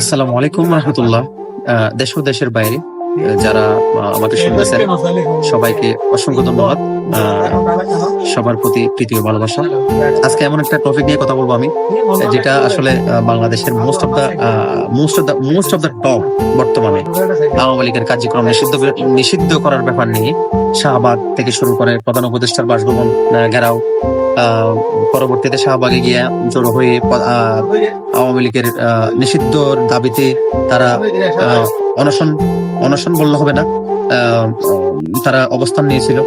আসসালামু আলাইকুম রহমতুল্লাহ। দেশ ও দেশের বাইরে যারা আমাকে শুনতেছেন সবাইকে অসংখ্য ধন্যবাদ। সবার প্রতি প্রীতি ও ভালোবাসা। আজকে এমন একটা টপিক নিয়ে কথা বলবো আমি, যেটা আসলে বাংলাদেশের মোস্ট অফ দা টপ বর্তমানে আওয়ামী লীগের কার্যক্রম নিষিদ্ধ করার ব্যাপার নিয়ে শাহবাগ থেকে শুরু করে প্রধান উপদেষ্টার বাসভবন ঘেরাও, পরবর্তীতে শাহবাগে গিয়ে জড়ো হয়ে আওয়ামী লীগের নিষিদ্ধর দাবিতে তারা অনশন অনশন বললে হবে না, তারা অবস্থান নিয়েছিল।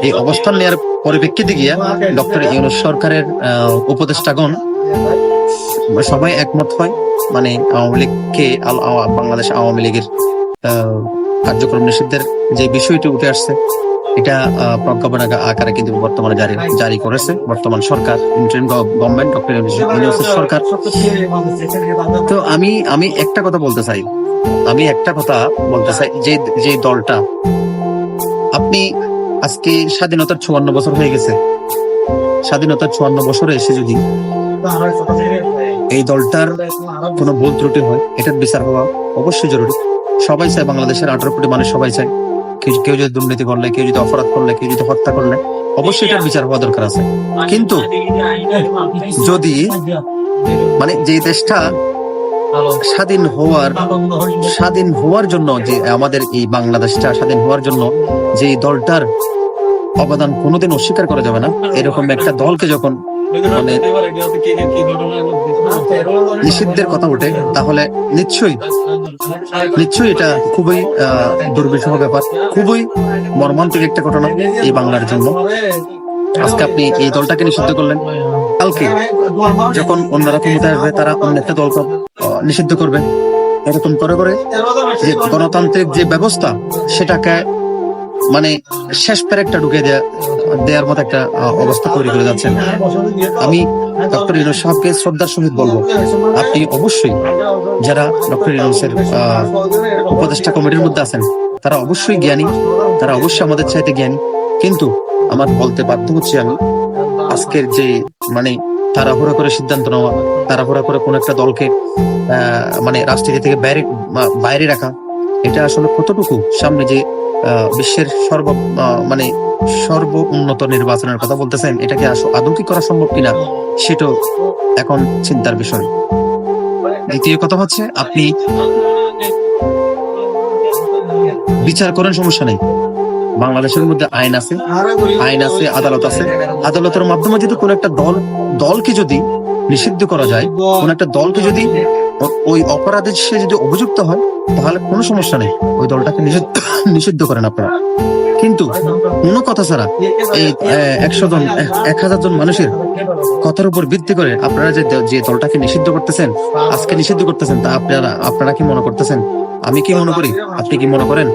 এই অবস্থান নেওয়ার পরিপ্রেক্ষিতে গিয়া ডক্টর ইউনূস সরকারের উপদেষ্টাগণ সবাই একমত হয়, মানে আওয়ামী লীগকে বাংলাদেশ আওয়ামী লীগের কার্যক্রম নিষিদ্ধের যে বিষয়টি উঠে আসছে, এটা প্রজ্ঞাপন আকারে কিন্তু বর্তমানে জারি করেছে বর্তমান সরকার, ইন্টারিম গভর্নমেন্ট, ডক্টর ইউনূসের সরকার। তো আমি একটা কথা বলতে চাই, যে দলটা, আপনি আজকে স্বাধীনতার 54 বছর হয়ে গেছে, স্বাধীনতার 54 বছরে এসে যদি এই দলটার কোনো ভুল ত্রুটি হয়, এটার বিচার হওয়া অবশ্যই জরুরি। সবাই চায়, বাংলাদেশের 18 কোটি মানুষ সবাই চায়, কেউ যদি দুর্নীতি করলে, কেউ যদি অপরাধ করলে, কেউ যদি হত্যা করলে, অবশ্যই এটার বিচার হওয়া দরকার আছে। কিন্তু যদি মানে যে দেশটা স্বাধীন হওয়ার জন্য, যে আমাদের এই বাংলাদেশটা স্বাধীন হওয়ার জন্য যে দলটার অবদান কোনোদিন অস্বীকার করা যাবে না, এরকম একটা দলকে যখন মানে নিষিদ্ধের কথা ওঠে, তাহলে নিশ্চয়ই এটা খুবই দুর্বিষহ ব্যাপার, খুবই মর্মান্তিক একটা ঘটনা এই বাংলার জন্য। আজকে আপনি এই দলটাকে নিষিদ্ধ করলেন, কালকে যখন অন্যরা ক্ষমতায় আসবে তারা অন্য একটা দলকে নিষিদ্ধ করবে। এরকম করে করে যে গণতান্ত্রিক যে ব্যবস্থা, সেটাকে মানে শেষ প্যারেকটা ঢুকে দেওয়ার মতো একটা অবস্থা তৈরি করে যাচ্ছেন। আমি ডক্টর ইউনূস সাহেবকে শ্রদ্ধার সহিত বলবো, আপনি অবশ্যই, যারা ডক্টর ইউনূসের উপদেষ্টা কমিটির মধ্যে আছেন, তারা অবশ্যই জ্ঞানী, তারা অবশ্যই আমাদের চাইতে জ্ঞানী। কিন্তু আমার বলতে বাধ্য হচ্ছে, আমি আজকের যে মানে তাড়াহুড়া করে সিদ্ধান্ত নেওয়া, তাড়াহুড়া করে কোন একটা দলকে মানে রাজনীতি থেকে বাইরে রাখা, এটা আসলে কতটুকু সামনে যে বিশ্বের সর্ব উন্নত নির্বাচনের কথা বলতেছেন, এটাকে আদৌ কি করা সম্ভব কিনা, সেটাও এখন চিন্তার বিষয়। দ্বিতীয় কথা হচ্ছে, আপনি বিচার করেন, সমস্যা নেই, বাংলাদেশের মধ্যে আইন আছে, আদালত আছে। আদালতের মাধ্যমে যদি কোন একটা দলকে যদি নিষিদ্ধ করা যায়, কোন একটা দলকে যদি ওই অপরাধের সে যদি অভিযুক্ত হয়, তাহলে কোনো সমস্যা নেই, ওই দলটাকে নিষিদ্ধ করেন আপনারা। কিন্তু কোনো কথা ছাড়া এই 1000 জন মানুষের কথার উপর ভিত্তি করে আপনারা যে দলটাকে নিষিদ্ধ করতেছেন, আজকে নিষিদ্ধ করতেছেন, তা আপনারা কি মনে করতেছেন, আমি কি মনে করি, আপনি কি মনে করেন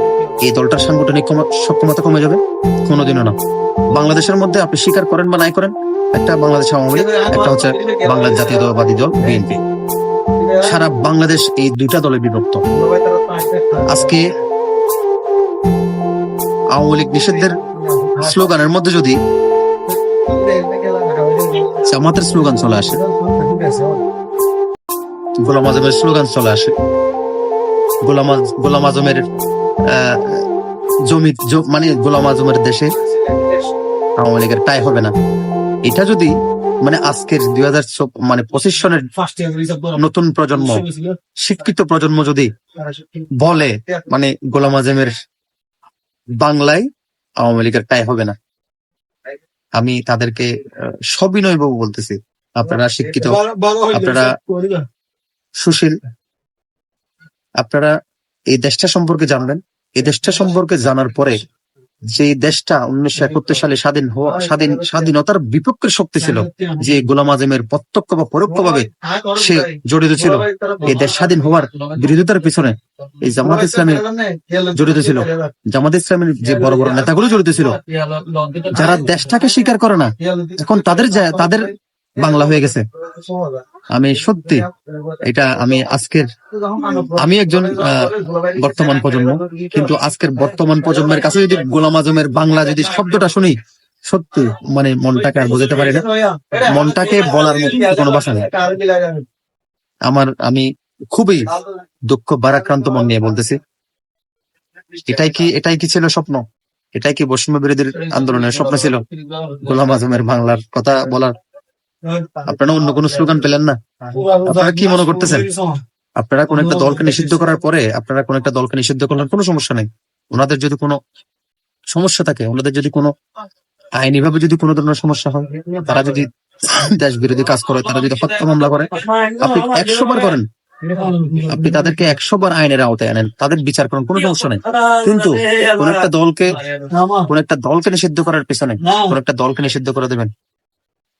এই দলটার সাংগঠনিক সক্ষমতা কমে যাবে? কোনোদিনও না। বাংলাদেশের মধ্যে আপনি স্বীকার করেন বা নাই করেন, একটা বাংলাদেশ আওয়ামী লীগ, একটা হচ্ছে বাংলাদেশ জাতীয়তাবাদী দল বিএনপি। সারা বাংলাদেশ এই দুইটা দলে বিভক্ত। আজকে আওয়ামী লীগ নিষিদ্ধের স্লোগানের মধ্যে যদি জামাতের স্লোগান চলে আসে, গোলাম আজমের স্লোগান চলে আসে, গোলাম আজমের মানে গোলাম আজমের দেশে আওয়ামী লীগের টাই হবে না, এটা যদি মানে আজকের 2025 সনের নতুন প্রজন্ম, শিক্ষিত প্রজন্ম যদি বলে মানে গোলাম আজমের বাংলায় আওয়ামী লীগের টাই হবে না, আমি তাদেরকে সবিনয়ভাবে বলতেছি, আপনারা শিক্ষিত, আপনারা সুশীল, আপনারা এই দেশটা সম্পর্কে জানবেন। এই দেশটা সম্পর্কে জানার পরে, যে দেশটা 1971 সালে স্বাধীনতার বিপক্ষের শক্তি ছিল, যে গোলাম আজমের প্রত্যক্ষ বা পরোক্ষভাবে সে জড়িত ছিল, এই দেশ স্বাধীন হওয়ার বিরোধিতার পিছনে এই জামাত ইসলামী জড়িত ছিল, জামাত ইসলামের যে বড় বড় নেতাগুলো জড়িত ছিল, যারা দেশটাকে স্বীকার করে না, এখন তাদের বাংলা হয়ে গেছে। আমি সত্যি এটা আমি একজন বর্তমান প্রজন্ম, কিন্তু আজকের বর্তমান প্রজন্মের কাছে যদি গোলাম আজমের বাংলা যদি শব্দটা শুনি, সত্যি মানে মনটাকে আর বোঝাতে পারি না, মনটাকে বলার মতো কোনো ভাষা নেই। আমি খুবই দুঃখ ভারাক্রান্ত মন নিয়ে বলতেছি, এটাই কি ছিল স্বপ্ন? এটাই কি বৈষম্য বিরোধী আন্দোলনের স্বপ্ন ছিল? গোলাম আজমের বাংলার কথা বলার আপনারা অন্য কোনো স্লোগান পেলেন না? আপনারা কি মনে করতেছেন আপনারা কোন একটা দলকে নিষিদ্ধ করার পরে আপনারা কোন একটা দলকে নিষিদ্ধ করলেন, কোনো সমস্যা নেই। ওনাদের যদি কোনো সমস্যা থাকে, ওনাদের যদি কোনো আইনি ভাবে যদি কোনো ধরনের সমস্যা হয়, তারা যদি দেশ বিরোধী কাজ করে, তারা যদি হত্যা মামলা করে, আপনি 100 বার করেন, আপনি তাদেরকে 100 বার আইনের আওতায় আনেন, তাদের বিচার করেন, কোনো সমস্যা নেই। কিন্তু কোন একটা দলকে নিষিদ্ধ করার পেছনে কোন একটা দলকে নিষিদ্ধ করে দেবেন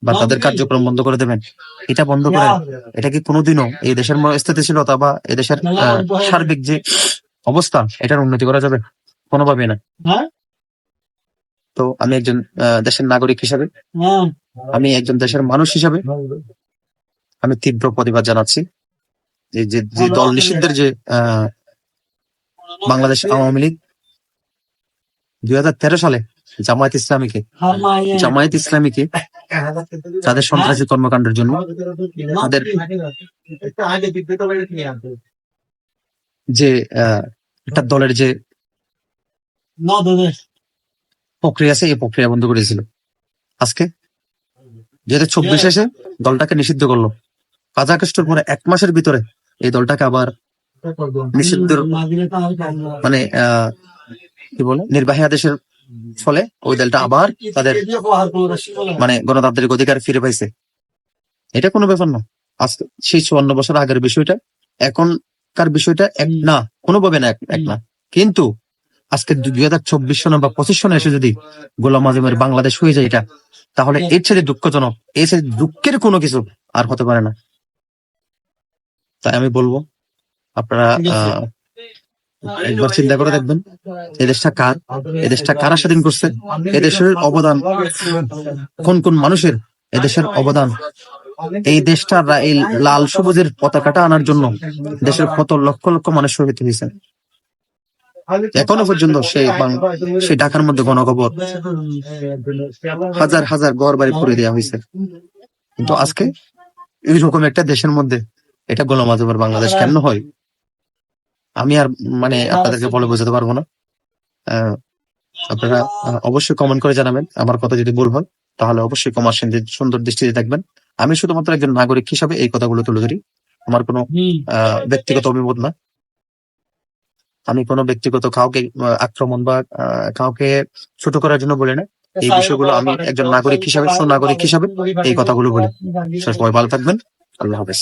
বা তাদের কার্যক্রম বন্ধ করে দেবেন, এটা বন্ধ করে এটা কি কোনোদিনও এই দেশের স্থিতিশীলতা বা এই দেশের সার্বিক যে অবস্থা, এটার উন্নতি করা যাবে? কোনোভাবে না। তো আমি একজন দেশের নাগরিক হিসাবে, আমি একজন দেশের মানুষ হিসাবে আমি তীব্র প্রতিবাদ জানাচ্ছি যে দল নিষিদ্ধের যে বাংলাদেশ আওয়ামী লীগ 2013 সালে জামায়াত ইসলামীকে তাদের সন্ত্রাসী কর্মকাণ্ডের জন্য তাদের যে একটা দলের যে প্রক্রিয়া আছে, এই প্রক্রিয়া বন্ধ করেছিল। আজকে 2024 এসে দলটাকে নিষিদ্ধ করলো। 5 আগস্টের পরে 1 মাসের ভিতরে এই দলটাকে আবার নিষিদ্ধ মানে কি বলে নির্বাহী আদেশের ফলে ওই দলটা আবার তাদের মানে গণতান্ত্রিক অধিকার ফিরে পাইছে। এটা কোনো ব্যাপার না। আজকে সেই 54 বছর আগের বিষয়টা এখনকার বিষয়টা এক না, কোনোভাবে না এক না। কিন্তু আজকে 2024 সনে বা 25 সনে এসে যদি গোলাম আজমের বাংলাদেশ হয়ে যায় এটা, তাহলে এর ছেড়ে দুঃখজনক, এর ছেড়ে দুঃখের কোনো কিছু আর হতে পারে না। তাই আমি বলবো আপনারা একবার চিন্তা করে দেখবেন এদেশটা কার, এদেশটা কারা স্বাধীন করছে, এদেশের অবদান কোন কোন মানুষের, এদেশের অবদান এই দেশটা এই লাল সবুজের পতাকাটা আনার জন্য দেশের কত লক্ষ লক্ষ মানুষ শহীদ হয়েছে। এখনো পর্যন্ত সেই ঢাকার মধ্যে গণকবর, হাজার হাজার ঘর বাড়ি পুড়ে দেওয়া হয়েছে। কিন্তু আজকে এইরকম একটা দেশের মধ্যে এটা গোলাম আজমের বাংলাদেশ কেন হয়, আমি আর মানে আপনাদেরকে বলে বোঝাতে পারবো না। আপনারা অবশ্যই কমেন্ট করে জানাবেন। আমার কথা যদি ভুল হয় তাহলে অবশ্যই কমার সুন্দর দৃষ্টিতে দেখবেন। আমি শুধুমাত্র একজন নাগরিক হিসাবে এই কথাগুলো তুলে ধরি। আমার কোনো ব্যক্তিগত অভিমত না। আমি কোনো ব্যক্তিগত কাউকে আক্রমণ বা কাউকে ছোট করার জন্য বলি না। এই বিষয়গুলো আমি একজন নাগরিক হিসাবে, সুনাগরিক হিসাবে এই কথাগুলো বলি। সবাই ভালো থাকবেন। আল্লাহ হাফেজ।